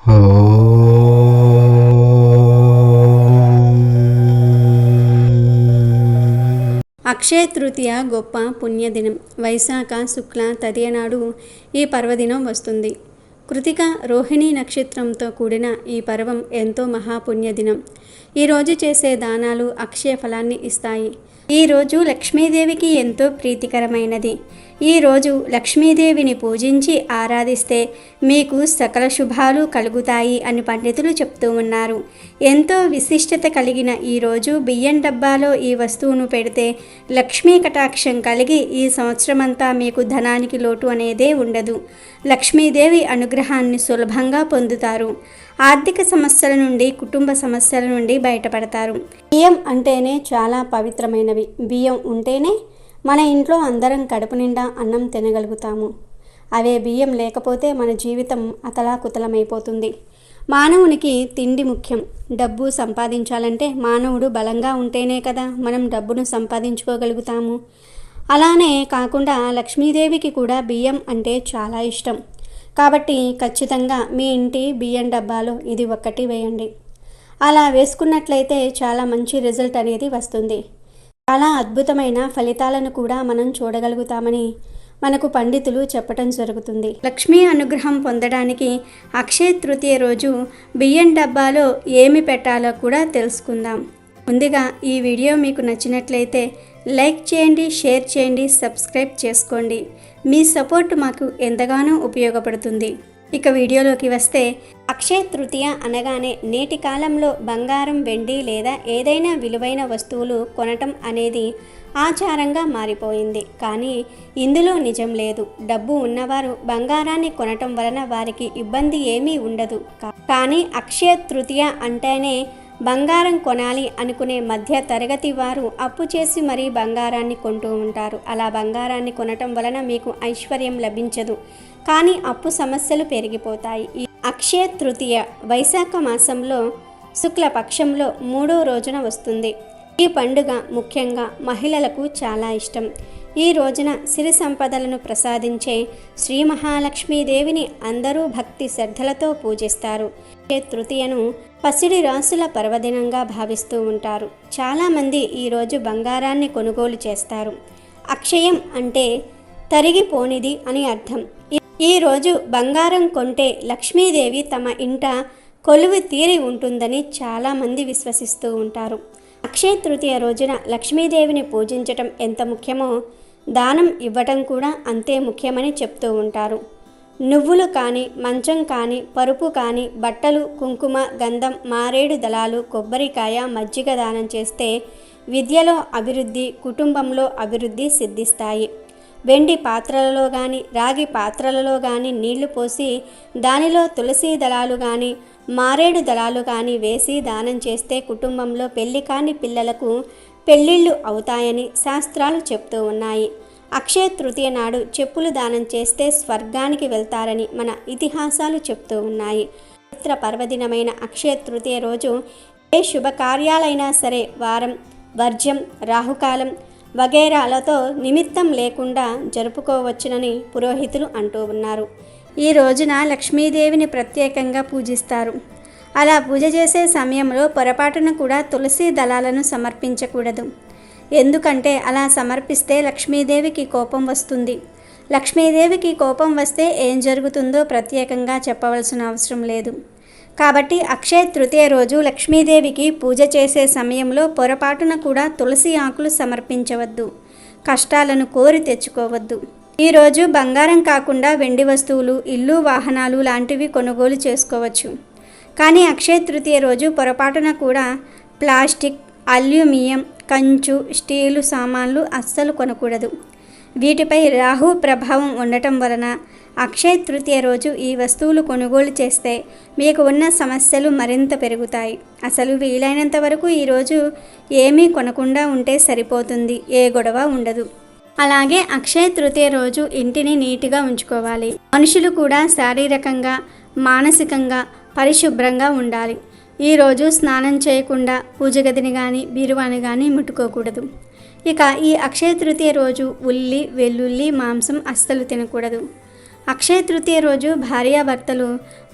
అక్షయ తృతీయ గొప్ప పుణ్యదినం. వైశాఖ శుక్ల తదియ నాడు ఈ పర్వదినం వస్తుంది. కృతిక రోహిణి నక్షత్రంతో కూడిన ఈ పర్వం ఎంతో మహాపుణ్యదినం. ఈరోజు చేసే దానాలు అక్షయ ఫలాన్ని ఇస్తాయి. ఈరోజు లక్ష్మీదేవికి ఎంతో ప్రీతికరమైనది. ఈరోజు లక్ష్మీదేవిని పూజించి ఆరాధిస్తే మీకు సకల శుభాలు కలుగుతాయి అని పండితులు చెప్తూ ఉన్నారు. ఎంతో విశిష్టత కలిగిన ఈరోజు బియ్యం డబ్బాలో ఈ వస్తువును పెడితే లక్ష్మీ కటాక్షం కలిగి ఈ సంవత్సరమంతా మీకు ధనానికి లోటు అనేదే ఉండదు. లక్ష్మీదేవి అనుగ్రహాన్ని సులభంగా పొందుతారు. ఆర్థిక సమస్యల నుండి, కుటుంబ సమస్యల నుండి బయటపడతారు. బియ్యం అంటేనే చాలా పవిత్రమైనవి. బియ్యం ఉంటేనే మన ఇంట్లో అందరం కడుపు నిండా అన్నం తినగలుగుతాము. అవే బియ్యం లేకపోతే మన జీవితం అతలాకుతలమైపోతుంది. మానవునికి తిండి ముఖ్యం. డబ్బు సంపాదించాలంటే మానవుడు బలంగా ఉంటేనే కదా మనం డబ్బును సంపాదించుకోగలుగుతాము. అలానే కాకుండా లక్ష్మీదేవికి కూడా బియ్యం అంటే చాలా ఇష్టం. కాబట్టి ఖచ్చితంగా మీ ఇంటి బియ్యం డబ్బాలో ఇది ఒక్కటి వేయండి. అలా వేసుకున్నట్లయితే చాలా మంచి రిజల్ట్ అనేది వస్తుంది. చాలా అద్భుతమైన ఫలితాలను కూడా మనం చూడగలుగుతామని మనకు పండితులు చెప్పటం జరుగుతుంది. లక్ష్మీ అనుగ్రహం పొందడానికి అక్షయ తృతీయ రోజు బియ్యం డబ్బాలో ఏమి పెట్టాలో కూడా తెలుసుకుందాం. ముందుగా ఈ వీడియో మీకు నచ్చినట్లయితే లైక్ చేయండి, షేర్ చేయండి, సబ్స్క్రైబ్ చేసుకోండి. మీ సపోర్ట్ మాకు ఎంతగానో ఉపయోగపడుతుంది. ఇక వీడియోలోకి వస్తే, అక్షయ తృతీయ అనగానే నేటి కాలంలో బంగారం, వెండి లేదా ఏదైనా విలువైన వస్తువులు కొనటం అనేది ఆచారంగా మారిపోయింది. కానీ ఇందులో నిజం లేదు. డబ్బు ఉన్నవారు బంగారాన్ని కొనటం వలన వారికి ఇబ్బంది ఏమీ ఉండదు. కానీ అక్షయ తృతీయ అంటేనే బంగారం కొనాలి అనుకునే మధ్య తరగతి వారు అప్పు చేసి మరీ బంగారాన్ని కొంటూ ఉంటారు. అలా బంగారాన్ని కొనటం వలన మీకు ఐశ్వర్యం లభించదు, కానీ అప్పు సమస్యలు పెరిగిపోతాయి. ఈ అక్షయ తృతీయ వైశాఖ మాసంలో శుక్లపక్షంలో 3వ రోజున వస్తుంది. ఈ పండుగ ముఖ్యంగా మహిళలకు చాలా ఇష్టం. ఈ రోజున సిరి సంపదలను ప్రసాదించే శ్రీ మహాలక్ష్మీదేవిని అందరూ భక్తి శ్రద్ధలతో పూజిస్తారు. అక్షయ తృతీయను పసిడి రాసుల పర్వదినంగా భావిస్తూ ఉంటారు. చాలామంది ఈరోజు బంగారాన్ని కొనుగోలు చేస్తారు. అక్షయం అంటే తరిగిపోనిది అని అర్థం. ఈరోజు బంగారం కొంటే లక్ష్మీదేవి తమ ఇంట కొలువు తీరి ఉంటుందని చాలామంది విశ్వసిస్తూ ఉంటారు. అక్షయ తృతీయ రోజున లక్ష్మీదేవిని పూజించటం ఎంత ముఖ్యమో దానం ఇవ్వటం కూడా అంతే ముఖ్యమని చెప్తూ ఉంటారు. నువ్వులు కానీ, మంచం కానీ, పరుపు కానీ, బట్టలు, కుంకుమ, గంధం, మారేడు దళాలు, కొబ్బరికాయ, మజ్జిగ దానం చేస్తే విద్యలో అభివృద్ధి, కుటుంబంలో అభివృద్ధి సిద్ధిస్తాయి. వెండి పాత్రలలో కానీ, రాగి పాత్రలలో కానీ నీళ్లు పోసి దానిలో తులసి దళాలు కానీ, మారేడు దళాలు కానీ వేసి దానం చేస్తే కుటుంబంలో పెళ్లి కాని పిల్లలకు పెళ్ళిళ్ళు అవుతాయని శాస్త్రాలు చెప్తూ ఉన్నాయి. అక్షయ తృతీయ నాడు చెప్పులు దానం చేస్తే స్వర్గానికి వెళ్తారని మన ఇతిహాసాలు చెప్తూ ఉన్నాయి. పవిత్ర పర్వదినమైన అక్షయ తృతీయ రోజు ఏ శుభకార్యాలైనా సరే వారం, వర్జ్యం, రాహుకాలం వగైరాలతో నిమిత్తం లేకుండా జరుపుకోవచ్చునని పురోహితులు అంటూ ఉన్నారు. ఈ రోజున లక్ష్మీదేవిని ప్రత్యేకంగా పూజిస్తారు. అలా పూజ చేసే సమయంలో పొరపాటున కూడా తులసి దళాలను సమర్పించకూడదు. ఎందుకంటే అలా సమర్పిస్తే లక్ష్మీదేవికి కోపం వస్తుంది. లక్ష్మీదేవికి కోపం వస్తే ఏం జరుగుతుందో ప్రత్యేకంగా చెప్పవలసిన అవసరం లేదు. కాబట్టి అక్షయ తృతీయ రోజు లక్ష్మీదేవికి పూజ చేసే సమయంలో పొరపాటున కూడా తులసి ఆకులు సమర్పించవద్దు. కష్టాలను కోరి తెచ్చుకోవద్దు. ఈరోజు బంగారం కాకుండా వెండి వస్తువులు, ఇల్లు, వాహనాలు లాంటివి కొనుగోలు చేసుకోవచ్చు. కానీ అక్షయ తృతీయ రోజు పొరపాటున కూడా ప్లాస్టిక్, అల్యూమినియం, కంచు, స్టీలు సామాన్లు అస్సలు కొనకూడదు. వీటిపై రాహు ప్రభావం ఉండటం వలన అక్షయ తృతీయ రోజు ఈ వస్తువులు కొనుగోలు చేస్తే మీకు ఉన్న సమస్యలు మరింత పెరుగుతాయి. అసలు వీలైనంత వరకు ఈరోజు ఏమీ కొనకుండా ఉంటే సరిపోతుంది. ఏ గొడవ ఉండదు. అలాగే అక్షయ తృతీయ రోజు ఇంటిని నీట్గా ఉంచుకోవాలి. మనుషులు కూడా శారీరకంగా, మానసికంగా పరిశుభ్రంగా ఉండాలి. ఈరోజు స్నానం చేయకుండా పూజ గదిని కానీ, బీరువాని కానీ ముట్టుకోకూడదు. ఇక ఈ అక్షయ తృతీయ రోజు ఉల్లి, వెల్లుల్లి, మాంసం అస్సలు తినకూడదు. అక్షయ తృతీయ రోజు భార్యాభర్తలు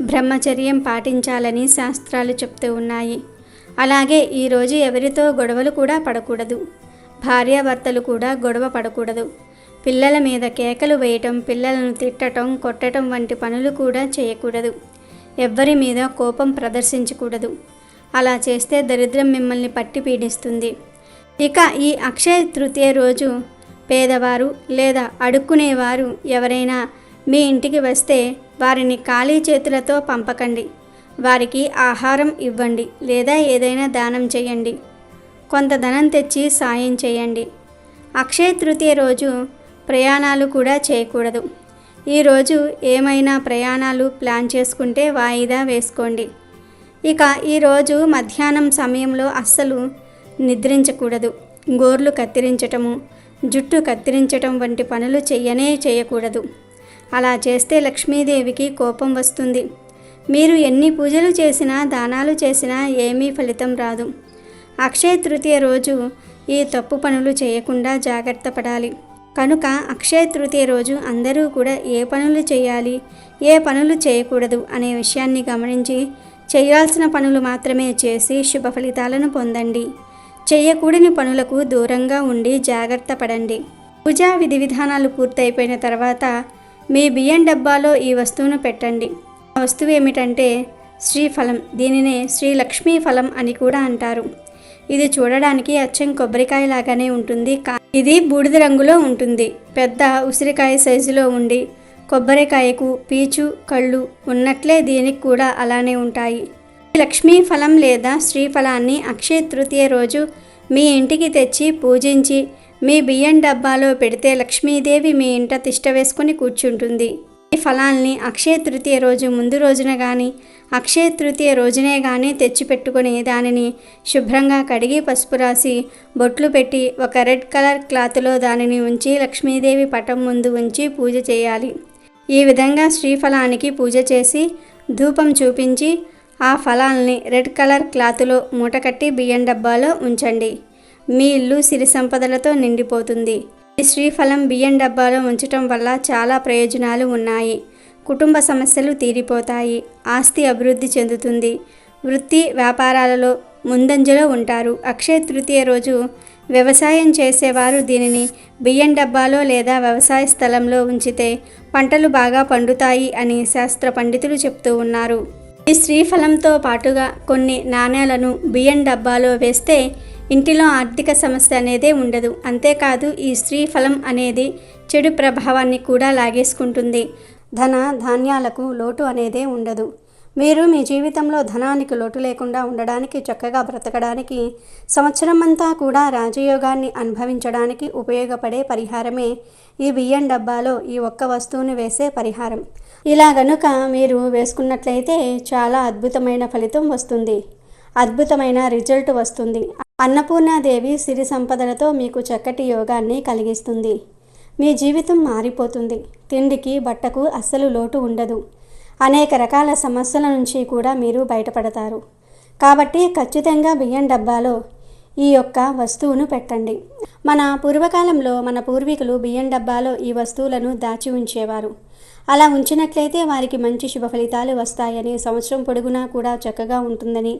బ్రహ్మచర్యం పాటించాలని శాస్త్రాలు చెప్తూ ఉన్నాయి. అలాగే ఈరోజు ఎవరితో గొడవలు కూడా పడకూడదు. భార్యాభర్తలు కూడా గొడవ పడకూడదు. పిల్లల మీద కేకలు వేయటం, పిల్లలను తిట్టడం, కొట్టడం వంటి పనులు కూడా చేయకూడదు. ఎవ్వరి మీద కోపం ప్రదర్శించకూడదు. అలా చేస్తే దరిద్రం మిమ్మల్ని పట్టి పీడిస్తుంది. ఇక ఈ అక్షయ తృతీయ రోజు పేదవారు లేదా అడుక్కునేవారు ఎవరైనా మీ ఇంటికి వస్తే వారిని ఖాళీ చేతులతో పంపకండి. వారికి ఆహారం ఇవ్వండి లేదా ఏదైనా దానం చేయండి. కొంత ధనం తెచ్చి సాయం చేయండి. అక్షయ తృతీయ రోజు ప్రయాణాలు కూడా చేయకూడదు. ఈరోజు ఏమైనా ప్రయాణాలు ప్లాన్ చేసుకుంటే వాయిదా వేసుకోండి. ఇక ఈరోజు మధ్యాహ్నం సమయంలో అస్సలు నిద్రించకూడదు. గోర్లు కత్తిరించటము, జుట్టు కత్తిరించటం వంటి పనులు చేయకూడదు. అలా చేస్తే లక్ష్మీదేవికి కోపం వస్తుంది. మీరు ఎన్ని పూజలు చేసినా దానాలు చేసినా ఏమీ ఫలితం రాదు. అక్షయ తృతీయ రోజు ఈ తప్పు పనులు చేయకుండా జాగ్రత్త పడాలి. కనుక అక్షయ తృతీయ రోజు అందరూ కూడా ఏ పనులు చేయాలి, ఏ పనులు చేయకూడదు అనే విషయాన్ని గమనించి చేయాల్సిన పనులు మాత్రమే చేసి శుభ ఫలితాలను పొందండి. చేయకూడని పనులకు దూరంగా ఉండి జాగ్రత్త పడండి. పూజా విధి విధానాలు పూర్తయిపోయిన తర్వాత మీ బియ్యం డబ్బాలో ఈ వస్తువును పెట్టండి. ఆ వస్తువు ఏమిటంటే శ్రీఫలం. దీనినే శ్రీలక్ష్మీ ఫలం అని కూడా అంటారు. ఇది చూడడానికి అచ్చం కొబ్బరికాయ లాగానే ఉంటుంది. ఇది బూడిద రంగులో ఉంటుంది. పెద్ద ఉసిరికాయ సైజులో ఉండి కొబ్బరికాయకు పీచు కళ్ళు ఉన్నట్లే దీనికి కూడా అలానే ఉంటాయి. లక్ష్మీ ఫలం లేదా శ్రీఫలాన్ని అక్షయ తృతీయ రోజు మీ ఇంటికి తెచ్చి పూజించి మీ బియ్యం డబ్బాలో పెడితే లక్ష్మీదేవి మీ ఇంట తిష్ట వేసుకొని కూర్చుంటుంది. ఈ ఫలాల్ని అక్షయ తృతీయ రోజు ముందు రోజున కానీ అక్షయ తృతీయ రోజునే కానీ తెచ్చిపెట్టుకొని దానిని శుభ్రంగా కడిగి పసుపు రాసి బొట్లు పెట్టి ఒక రెడ్ కలర్ క్లాత్లో దానిని ఉంచి లక్ష్మీదేవి పటం ముందు ఉంచి పూజ చేయాలి. ఈ విధంగా శ్రీఫలానికి పూజ చేసి ధూపం చూపించి ఆ ఫలాల్ని రెడ్ కలర్ క్లాత్లో మూటకట్టి బియ్యం డబ్బాలో ఉంచండి. మీ ఇల్లు సిరి సంపదలతో నిండిపోతుంది. ఈ శ్రీఫలం బియ్యం డబ్బాలో ఉంచటం వల్ల చాలా ప్రయోజనాలు ఉన్నాయి. కుటుంబ సమస్యలు తీరిపోతాయి. ఆస్తి అభివృద్ధి చెందుతుంది. వృత్తి వ్యాపారాలలో ముందంజలో ఉంటారు. అక్షయ తృతీయ రోజు వ్యవసాయం చేసేవారు దీనిని బియ్యం డబ్బాలో లేదా వ్యవసాయ స్థలంలో ఉంచితే పంటలు బాగా పండుతాయి అని శాస్త్ర పండితులు చెప్తూ ఉన్నారు. ఈ శ్రీఫలంతో పాటుగా కొన్ని నాణేలను బియ్యం డబ్బాలో వేస్తే ఇంటిలో ఆర్థిక సమస్య అనేదే ఉండదు. అంతేకాదు ఈ శ్రీఫలం అనేది చెడు ప్రభావాన్ని కూడా లాగేసుకుంటుంది. ధన ధాన్యాలకు లోటు అనేదే ఉండదు. మీరు మీ జీవితంలో ధనానికి లోటు లేకుండా ఉండడానికి, చక్కగా బ్రతకడానికి, సంవత్సరం అంతా కూడా రాజయోగాన్ని అనుభవించడానికి ఉపయోగపడే పరిహారమే ఈ బియ్యం డబ్బాలో ఈ ఒక్క వస్తువుని వేసే పరిహారం. ఇలా గనుక మీరు వేసుకున్నట్లయితే చాలా అద్భుతమైన ఫలితం వస్తుంది. అద్భుతమైన రిజల్ట్ వస్తుంది. అన్నపూర్ణాదేవి సిరి సంపదలతో మీకు చక్కటి యోగాన్ని కలిగిస్తుంది. మీ జీవితం మారిపోతుంది. తిండికి బట్టకు అస్సలు లోటు ఉండదు. అనేక రకాల సమస్యల నుంచి కూడా మీరు బయటపడతారు. కాబట్టి ఖచ్చితంగా బియ్యం డబ్బాలో ఈ యొక్క వస్తువును పెట్టండి. మన పూర్వకాలంలో మన పూర్వీకులు బియ్యం డబ్బాలో ఈ వస్తువులను దాచి ఉంచేవారు. అలా ఉంచినట్లయితే వారికి మంచి శుభ ఫలితాలు వస్తాయని, సంవత్సరం పొడుగునా కూడా చక్కగా ఉంటుందని,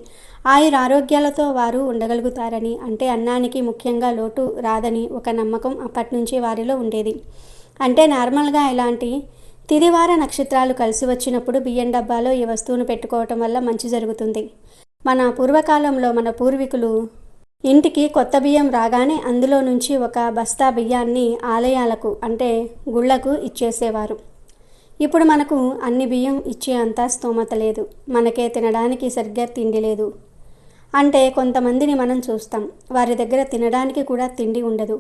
ఆయురారోగ్యాలతో వారు ఉండగలుగుతారని, అంటే అన్నానికి ముఖ్యంగా లోటు రాదని ఒక నమ్మకం అప్పటి నుంచి వారిలో ఉండేది. అంటే నార్మల్గా ఇలాంటి తిదివార నక్షత్రాలు కలిసి వచ్చినప్పుడు బియ్యం డబ్బాలో ఈ వస్తువును పెట్టుకోవటం వల్ల మంచి జరుగుతుంది. మన పూర్వకాలంలో మన పూర్వీకులు ఇంటికి కొత్త బియ్యం రాగానే అందులో నుంచి ఒక బస్తా బియ్యాన్ని ఆలయాలకు అంటే గుళ్ళకు ఇచ్చేసేవారు. ఇప్పుడు మనకు అన్ని బియ్యం ఇచ్చే అంత స్తోమత లేదు. మనకే తినడానికి సరిగ్గా తిండి లేదు. అంటే కొంతమందిని మనం చూస్తాం, వారి దగ్గర తినడానికి కూడా తిండి ఉండదు.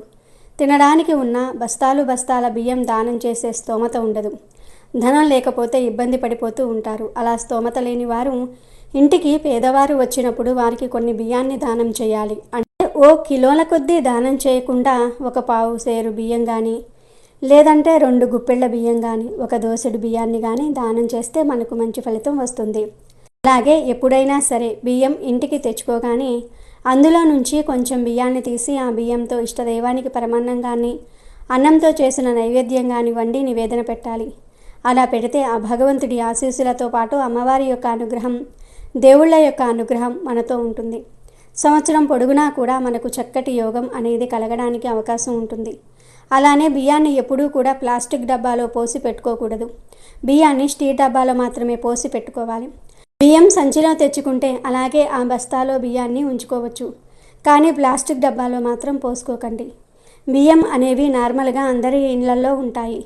తినడానికి ఉన్న బస్తాల బియ్యం దానం చేసే స్తోమత ఉండదు. ధనం లేకపోతే ఇబ్బంది పడిపోతూ ఉంటారు. అలా స్తోమత లేని వారు ఇంటికి పేదవారు వచ్చినప్పుడు వారికి కొన్ని బియ్యాన్ని దానం చేయాలి. అంటే ఓ కిలోల కొద్దీ దానం చేయకుండా ఒక పావు సేరు బియ్యం కానీ, లేదంటే 2 గుప్పెళ్ళ బియ్యం కానీ, ఒక దోసెడు బియ్యాన్ని కానీ దానం చేస్తే మనకు మంచి ఫలితం వస్తుంది. అలాగే ఎప్పుడైనా సరే బియ్యం ఇంటికి తెచ్చుకోగానే అందులో నుంచి కొంచెం బియ్యాన్ని తీసి ఆ బియ్యంతో ఇష్టదైవానికి పరమాన్నం కానీ, అన్నంతో చేసిన నైవేద్యం కానీ వండి నివేదన పెట్టాలి. అలా పెడితే ఆ భగవంతుడి ఆశీస్సులతో పాటు అమ్మవారి యొక్క అనుగ్రహం, దేవుళ్ళ యొక్క అనుగ్రహం మనతో ఉంటుంది. సంవత్సరం పొడుగునా కూడా మనకు చక్కటి యోగం అనేది కలగడానికి అవకాశం ఉంటుంది. అలానే బియ్యాన్ని ఎప్పుడూ కూడా ప్లాస్టిక్ డబ్బాలో పోసి పెట్టుకోకూడదు. బియ్యాన్ని స్టీల్ డబ్బాలో మాత్రమే పోసి పెట్టుకోవాలి. బియ్యం సంచిలో తెచ్చుకుంటే అలాగే ఆ బస్తాలో బియ్యాన్ని ఉంచుకోవచ్చు, కానీ ప్లాస్టిక్ డబ్బాలో మాత్రం పోసుకోకండి. బియ్యం అనేవి నార్మల్గా అందరి ఇళ్లల్లో ఉంటాయి.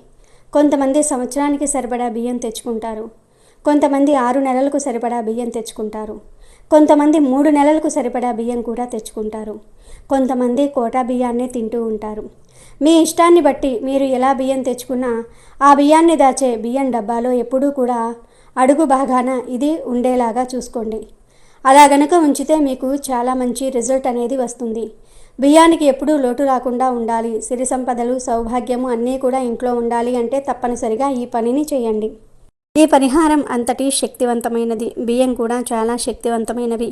కొంతమంది సంవత్సరానికి సరిపడా బియ్యం తెచ్చుకుంటారు, కొంతమంది 6 నెలలకు సరిపడా బియ్యం తెచ్చుకుంటారు, కొంతమంది 3 నెలలకు సరిపడా బియ్యం కూడా తెచ్చుకుంటారు, కొంతమంది కోటా బియ్యాన్నే తింటూ ఉంటారు. మీ ఇష్టాన్ని బట్టి మీరు ఎలా బియ్యం తెచ్చుకున్నా ఆ బియ్యాన్ని దాచే బియ్యం డబ్బాలో ఎప్పుడూ కూడా అడుగు భాగాన ఇది ఉండేలాగా చూసుకోండి. అలా గనక ఉంచితే మీకు చాలా మంచి రిజల్ట్ అనేది వస్తుంది. బియ్యానికి ఎప్పుడూ లోటు రాకుండా ఉండాలి, సిరి సంపదలు, సౌభాగ్యము అన్నీ కూడా ఇంట్లో ఉండాలి అంటే తప్పనిసరిగా ఈ పనిని చేయండి. ఈ పరిహారం అంతటి శక్తివంతమైనది. బియ్యం కూడా చాలా శక్తివంతమైనవి.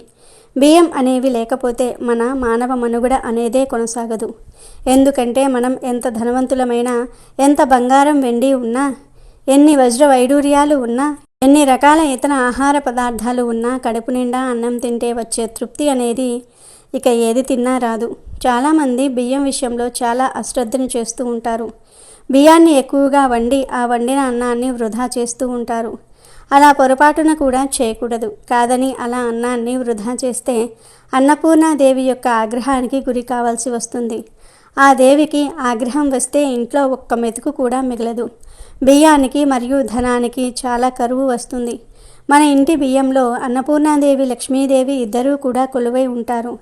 బియ్యం అనేవి లేకపోతే మన మానవ మనుగడ అనేదే కొనసాగదు. ఎందుకంటే మనం ఎంత ధనవంతులమైనా, ఎంత బంగారం వెండి ఉన్నా, ఎన్ని వజ్ర వైడూర్యాలు ఉన్నా, ఎన్ని రకాల ఇతర ఆహార పదార్థాలు ఉన్నా కడుపు నిండా అన్నం తింటే వచ్చే తృప్తి అనేది ఇక ఏది తిన్నా రాదు. చాలామంది బియ్యం విషయంలో చాలా అశ్రద్ధను చేస్తూ ఉంటారు. బియ్యాన్ని ఎక్కువగా వండి ఆ వండిన అన్నాన్ని వృధా చేస్తూ ఉంటారు. అలా పొరపాటున కూడా చేయకూడదు. కాదని అలా అన్నాన్ని వృధా చేస్తే అన్నపూర్ణాదేవి యొక్క ఆగ్రహానికి గురి కావాల్సి వస్తుంది. ఆ దేవికి ఆగ్రహం వస్తే ఇంట్లో ఒక్క మెతుకు కూడా మిగలదు. బియ్యానికి మరియు ధనానికి చాలా కరువు వస్తుంది. మన ఇంటి బియ్యంలో అన్నపూర్ణాదేవి, లక్ష్మీదేవి ఇద్దరూ కూడా కొలువై ఉంటారు.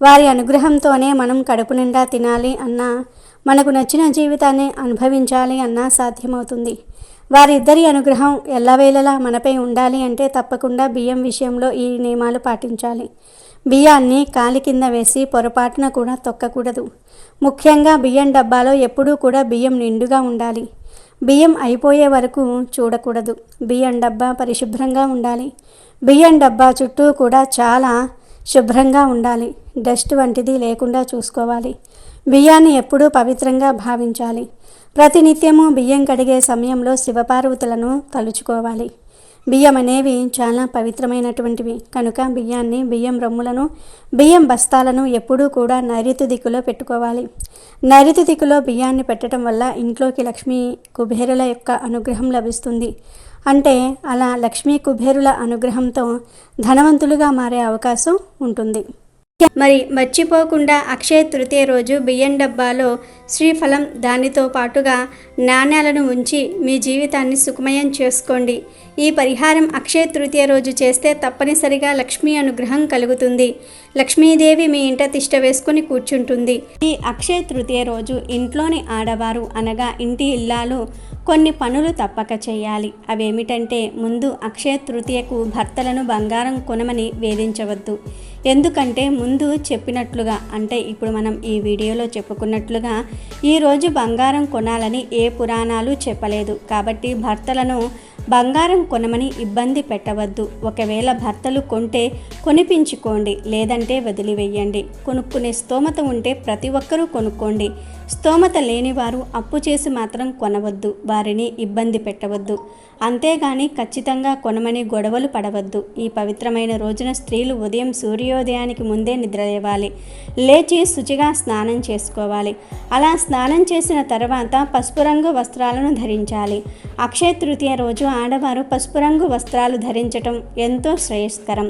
వారి అనుగ్రహంతోనే మనం కడుపు నిండా తినాలి అన్నా, మనకు నచ్చిన జీవితాన్ని అనుభవించాలి అన్నా సాధ్యమవుతుంది. వారిద్దరి అనుగ్రహం ఎల్లవేళలా మనపై ఉండాలి అంటే తప్పకుండా బియ్యం విషయంలో ఈ నియమాలు పాటించాలి. బియ్యాన్ని కాలి కింద వేసి పొరపాటున కూడా తొక్కకూడదు. ముఖ్యంగా బియ్యం డబ్బాలో ఎప్పుడూ కూడా బియ్యం నిండుగా ఉండాలి. బియ్యం అయిపోయే వరకు చూడకూడదు. బియ్యం డబ్బా పరిశుభ్రంగా ఉండాలి. బియ్యం డబ్బా చుట్టూ కూడా చాలా శుభ్రంగా ఉండాలి. డస్ట్ వంటిది లేకుండా చూసుకోవాలి. బియ్యాన్ని ఎప్పుడూ పవిత్రంగా భావించాలి. ప్రతినిత్యము బియ్యం కడిగే సమయంలో శివపార్వతులను తలుచుకోవాలి. బియ్యం అనేవి చాలా పవిత్రమైనటువంటివి కనుక బియ్యాన్ని, బియ్యం రొమ్ములను, బియ్యం బస్తాలను ఎప్పుడూ కూడా నైరుతి దిక్కులో పెట్టుకోవాలి. నైరుతి దిక్కులో బియ్యాన్ని పెట్టడం వల్ల ఇంట్లోకి లక్ష్మీ కుబేరుల యొక్క అనుగ్రహం లభిస్తుంది. అంటే అలా లక్ష్మీ కుబేరుల అనుగ్రహంతో ధనవంతులుగా మారే అవకాశం ఉంటుంది. మరి మర్చిపోకుండా అక్షయ తృతీయ రోజు బియ్యం డబ్బాలో శ్రీఫలం, దానితో పాటుగా నాణ్యాలను ఉంచి మీ జీవితాన్ని సుఖమయం చేసుకోండి. ఈ పరిహారం అక్షయ తృతీయ రోజు చేస్తే తప్పనిసరిగా లక్ష్మీ అనుగ్రహం కలుగుతుంది. లక్ష్మీదేవి మీ ఇంట తిష్ట వేసుకుని కూర్చుంటుంది. ఈ అక్షయ తృతీయ రోజు ఇంట్లోని ఆడవారు అనగా ఇంటి ఇల్లాలు కొన్ని పనులు తప్పక చేయాలి. అవేమిటంటే, ముందు అక్షయ తృతీయకు భర్తలను బంగారం కొనమని వేధించవద్దు. ఎందుకంటే ముందు చెప్పినట్లుగా, అంటే ఇప్పుడు మనం ఈ వీడియోలో చెప్పుకున్నట్లుగా ఈరోజు బంగారం కొనాలని ఏ పురాణాలు చెప్పలేదు. కాబట్టి భర్తలను బంగారం కొనమని ఇబ్బంది పెట్టవద్దు. ఒకవేళ భర్తలు కొంటే కొనిపించుకోండి, లేదంటే వదిలివేయండి. కొనుక్కునే స్తోమత ఉంటే ప్రతి ఒక్కరూ కొనుక్కోండి. స్తోమత లేనివారు అప్పు చేసి మాత్రం కొనవద్దు. వారిని ఇబ్బంది పెట్టవద్దు. అంతేగాని ఖచ్చితంగా కొనమని గొడవలు పడవద్దు. ఈ పవిత్రమైన రోజున స్త్రీలు ఉదయం సూర్యోదయానికి ముందే నిద్రలేవాలి. లేచి శుచిగా స్నానం చేసుకోవాలి. అలా స్నానం చేసిన తర్వాత పసుపు రంగు వస్త్రాలను ధరించాలి. అక్షయ తృతీయ రోజు ఆడవారు పసుపు రంగు వస్త్రాలు ధరించటం ఎంతో శ్రేయస్కరం.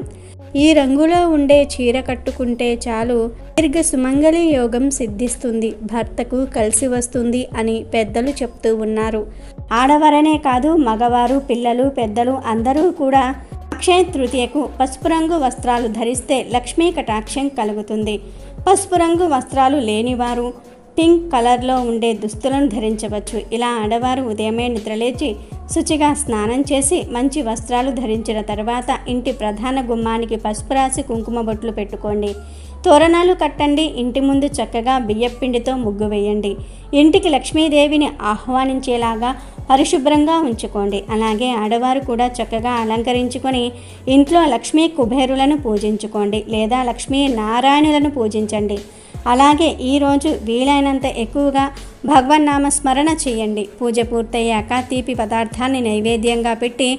ఈ రంగులో ఉండే చీర కట్టుకుంటే చాలు దీర్ఘ సుమంగళి యోగం సిద్ధిస్తుంది, భర్తకు కలిసి వస్తుంది అని పెద్దలు చెప్తూ ఉన్నారు. ఆడవారనే కాదు, మగవారు, పిల్లలు, పెద్దలు అందరూ కూడా అక్షయ తృతీయకు పసుపు రంగు వస్త్రాలు ధరిస్తే లక్ష్మీ కటాక్షం కలుగుతుంది. పసుపు రంగు వస్త్రాలు లేనివారు పింక్ కలర్లో ఉండే దుస్తులను ధరించవచ్చు. ఇలా ఆడవారు ఉదయమే నిద్రలేచి శుచిగా స్నానం చేసి మంచి వస్త్రాలు ధరించిన తర్వాత ఇంటి ప్రధాన గుమ్మానికి పసుపు రాసి కుంకుమ బొట్లు పెట్టుకోండి. తోరణాలు కట్టండి. ఇంటి ముందు చక్కగా బియ్యపిండితో ముగ్గు వేయండి. ఇంటికి లక్ష్మీదేవిని ఆహ్వానించేలాగా పరిశుభ్రంగా ఉంచుకోండి. అలాగే ఆడవారు కూడా చక్కగా అలంకరించుకొని ఇంట్లో లక్ష్మీ కుబేరులను పూజించుకోండి, లేదా లక్ష్మీ నారాయణులను పూజించండి. అలాగే ఈరోజు వీలైనంత ఎక్కువగా భగవన్నామ స్మరణ చేయండి. పూజ పూర్తయ్యాక తీపి పదార్థాన్ని నైవేద్యంగా పెట్టి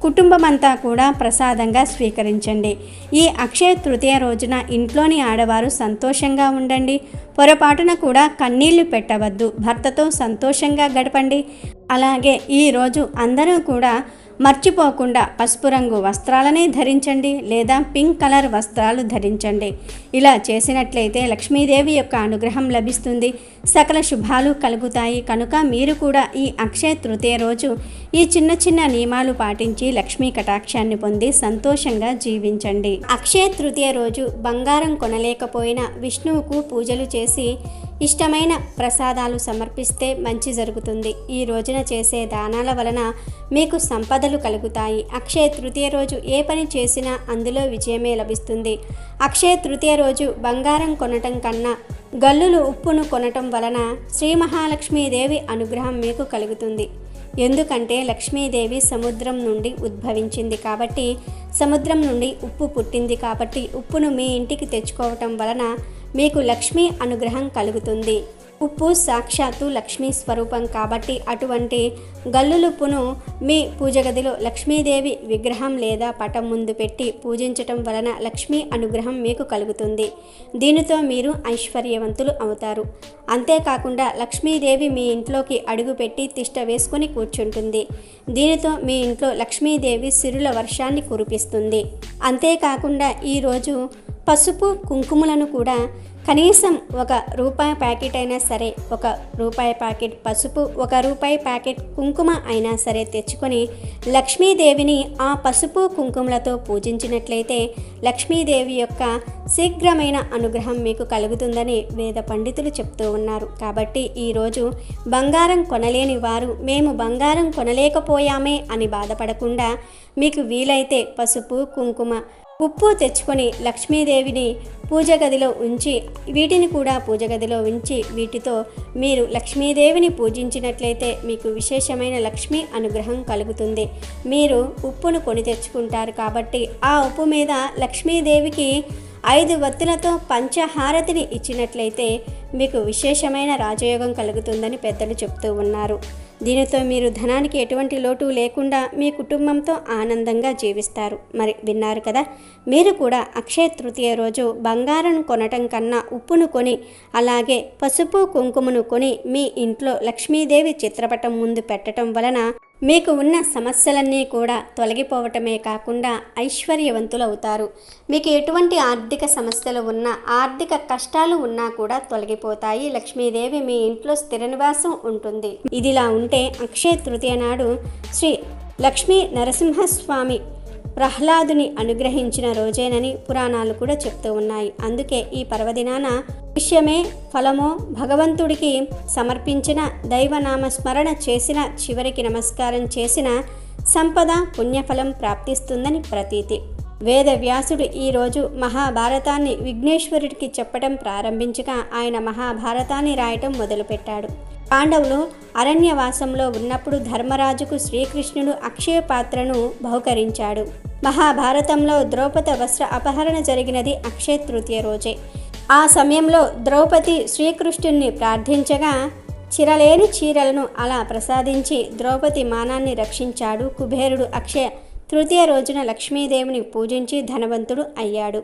కుటుంబమంతా కూడా ప్రసాదంగా స్వీకరించండి. ఈ అక్షయ తృతీయ రోజున ఇంట్లోని ఆడవారు సంతోషంగా ఉండండి. పొరపాటున కూడా కన్నీళ్లు పెట్టవద్దు. భర్తతో సంతోషంగా గడపండి. అలాగే ఈరోజు అందరూ కూడా మర్చిపోకుండా పసుపు రంగు వస్త్రాలనే ధరించండి లేదా పింక్ కలర్ వస్త్రాలు ధరించండి. ఇలా చేసినట్లయితే లక్ష్మీదేవి యొక్క అనుగ్రహం లభిస్తుంది, సకల శుభాలు కలుగుతాయి. కనుక మీరు కూడా ఈ అక్షయ తృతీయ రోజు ఈ చిన్న చిన్న నియమాలు పాటించి లక్ష్మీ కటాక్షాన్ని పొంది సంతోషంగా జీవించండి. అక్షయ తృతీయ రోజు బంగారం కొనలేకపోయినా విష్ణువుకు పూజలు చేసి ఇష్టమైన ప్రసాదాలు సమర్పిస్తే మంచి జరుగుతుంది. ఈ రోజున చేసే దానాల వలన మీకు సంపదలు కలుగుతాయి. అక్షయ తృతీయ రోజు ఏ పని చేసినా అందులో విజయమే లభిస్తుంది. అక్షయ తృతీయ రోజు బంగారం కొనటం కన్నా గల్లులు ఉప్పును కొనటం వలన శ్రీ మహాలక్ష్మీదేవి అనుగ్రహం మీకు కలుగుతుంది. ఎందుకంటే లక్ష్మీదేవి సముద్రం నుండి ఉద్భవించింది కాబట్టి, సముద్రం నుండి ఉప్పు పుట్టింది కాబట్టి ఉప్పును మీ ఇంటికి తెచ్చుకోవటం వలన మీకు లక్ష్మీ అనుగ్రహం కలుగుతుంది. ఉప్పు సాక్షాత్తు లక్ష్మీ స్వరూపం కాబట్టి అటువంటి గల్లులుప్పును మీ పూజ గదిలో లక్ష్మీదేవి విగ్రహం లేదా పటం ముందు పెట్టి పూజించటం వలన లక్ష్మీ అనుగ్రహం మీకు కలుగుతుంది. దీనితో మీరు ఐశ్వర్యవంతులు అవుతారు. అంతేకాకుండా లక్ష్మీదేవి మీ ఇంట్లోకి అడుగుపెట్టి తిష్ట వేసుకొని కూర్చుంటుంది. దీనితో మీ ఇంట్లో లక్ష్మీదేవి సిరుల వర్షాన్ని కురిపిస్తుంది. అంతేకాకుండా ఈరోజు పసుపు కుంకుమలను కూడా కనీసం ₹1 ప్యాకెట్ అయినా సరే, ₹1 ప్యాకెట్ పసుపు, ₹1 ప్యాకెట్ కుంకుమ అయినా సరే తెచ్చుకొని లక్ష్మీదేవిని ఆ పసుపు కుంకుమలతో పూజించినట్లయితే లక్ష్మీదేవి యొక్క శీఘ్రమైన అనుగ్రహం మీకు కలుగుతుందని వేద పండితులు చెప్తూ ఉన్నారు. కాబట్టి ఈరోజు బంగారం కొనలేని వారు మేము బంగారం కొనలేకపోయామే అని బాధపడకుండా మీకు వీలైతే పసుపు, కుంకుమ, ఉప్పు తెచ్చుకొని లక్ష్మీదేవిని పూజ గదిలో ఉంచి వీటిని కూడా పూజ గదిలో ఉంచి వీటితో మీరు లక్ష్మీదేవిని పూజించినట్లయితే మీకు విశేషమైన లక్ష్మీ అనుగ్రహం కలుగుతుంది. మీరు ఉప్పును కొని తెచ్చుకుంటారు కాబట్టి ఆ ఉప్పు మీద లక్ష్మీదేవికి 5 వత్తులతో పంచహారతిని ఇచ్చినట్లయితే మీకు విశేషమైన రాజయోగం కలుగుతుందని పెద్దలు చెప్తూ ఉన్నారు. దీనితో మీరు ధనానికి ఎటువంటి లోటు లేకుండా మీ కుటుంబంతో ఆనందంగా జీవిస్తారు. మరి విన్నారు కదా, మీరు కూడా అక్షయ తృతీయ రోజు బంగారం కొనటం కన్నా ఉప్పును కొని అలాగే పసుపు కుంకుమను కొని మీ ఇంట్లో లక్ష్మీదేవి చిత్రపటం ముందు పెట్టడం వలన మీకు ఉన్న సమస్యలన్నీ కూడా తొలగిపోవటమే కాకుండా ఐశ్వర్యవంతులవుతారు. మీకు ఎటువంటి ఆర్థిక సమస్యలు ఉన్నా, ఆర్థిక కష్టాలు ఉన్నా కూడా తొలగిపోతాయి. లక్ష్మీదేవి మీ ఇంట్లో స్థిర నివాసం ఉంటుంది. ఇదిలా ఉంటే అక్షయ తృతీయ నాడు శ్రీ లక్ష్మీ నరసింహస్వామి ప్రహ్లాదుని అనుగ్రహించిన రోజేనని పురాణాలు కూడా చెప్తూ ఉన్నాయి. అందుకే ఈ పర్వదినాన విషయమే ఫలమో భగవంతుడికి సమర్పించిన దైవనామ స్మరణ చేసిన, చివరికి నమస్కారం చేసిన సంపద పుణ్యఫలం ప్రాప్తిస్తుందని ప్రతీతి. వేదవ్యాసుడు ఈరోజు మహాభారతాన్ని విఘ్నేశ్వరుడికి చెప్పడం ప్రారంభించగా ఆయన మహాభారతాన్ని రాయటం మొదలుపెట్టాడు. పాండవులు అరణ్యవాసంలో ఉన్నప్పుడు ధర్మరాజుకు శ్రీకృష్ణుడు అక్షయ పాత్రను బహుకరించాడు. మహాభారతంలో ద్రౌపది వస్త్ర అపహరణ జరిగినది అక్షయ తృతీయ రోజే. ఆ సమయంలో ద్రౌపది శ్రీకృష్ణుణ్ణి ప్రార్థించగా చిరలేని చీరలను అలా ప్రసాదించి ద్రౌపది మానాన్ని రక్షించాడు కుబేరుడు. అక్షయ తృతీయ రోజున లక్ష్మీదేవిని పూజించి ధనవంతుడు అయ్యాడు.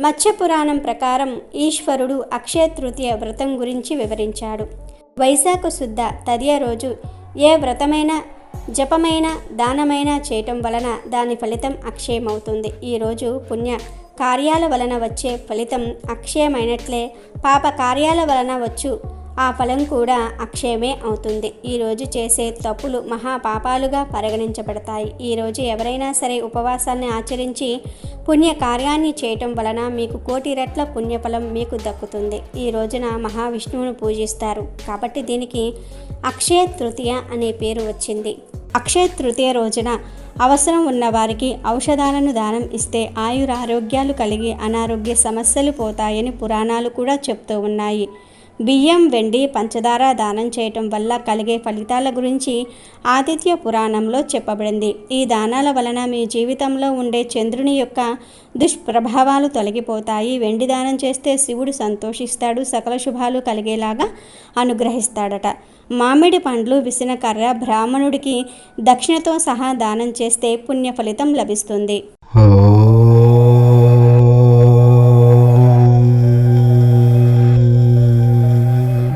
మత్స్య పురాణం ప్రకారం ఈశ్వరుడు అక్షయ తృతీయ వ్రతం గురించి వివరించాడు. వైశాఖ శుద్ధ తదియ రోజు ఏ వ్రతమైనా, జపమైనా, దానమైనా చేయటం వలన దాని ఫలితం అక్షయమవుతుంది. ఈరోజు పుణ్య కార్యాల వలన వచ్చే ఫలితం అక్షయమైనట్లే పాప కార్యాల వలన వచ్చు ఆ ఫలం కూడా అక్షయమే అవుతుంది. ఈరోజు చేసే తప్పులు మహాపాపాలుగా పరిగణించబడతాయి. ఈరోజు ఎవరైనా సరే ఉపవాసాన్ని ఆచరించి పుణ్య కార్యాన్ని చేయటం వలన మీకు 1,000,000 రెట్ల పుణ్యఫలం మీకు దక్కుతుంది. ఈ రోజున మహావిష్ణువును పూజిస్తారు కాబట్టి దీనికి అక్షయ తృతీయ అనే పేరు వచ్చింది. అక్షయ తృతీయ రోజున అవసరం ఉన్న వారికి ఔషధాలను దానం ఇస్తే ఆయురారోగ్యాలు కలిగి అనారోగ్య సమస్యలు పోతాయని పురాణాలు కూడా చెప్తూ ఉన్నాయి. బియ్యం, వెండి, పంచదార దానం చేయటం వల్ల కలిగే ఫలితాల గురించి ఆదిత్య పురాణంలో చెప్పబడింది. ఈ దానాల వలన మీ జీవితంలో ఉండే చంద్రుని యొక్క దుష్ప్రభావాలు తొలగిపోతాయి. వెండి దానం చేస్తే శివుడు సంతోషిస్తాడు, సకల శుభాలు కలిగేలాగా అనుగ్రహిస్తాడట. మామిడి పండ్లు, విసనకర్ర బ్రాహ్మణుడికి దక్షిణతో సహా దానం చేస్తే పుణ్య ఫలితం లభిస్తుంది.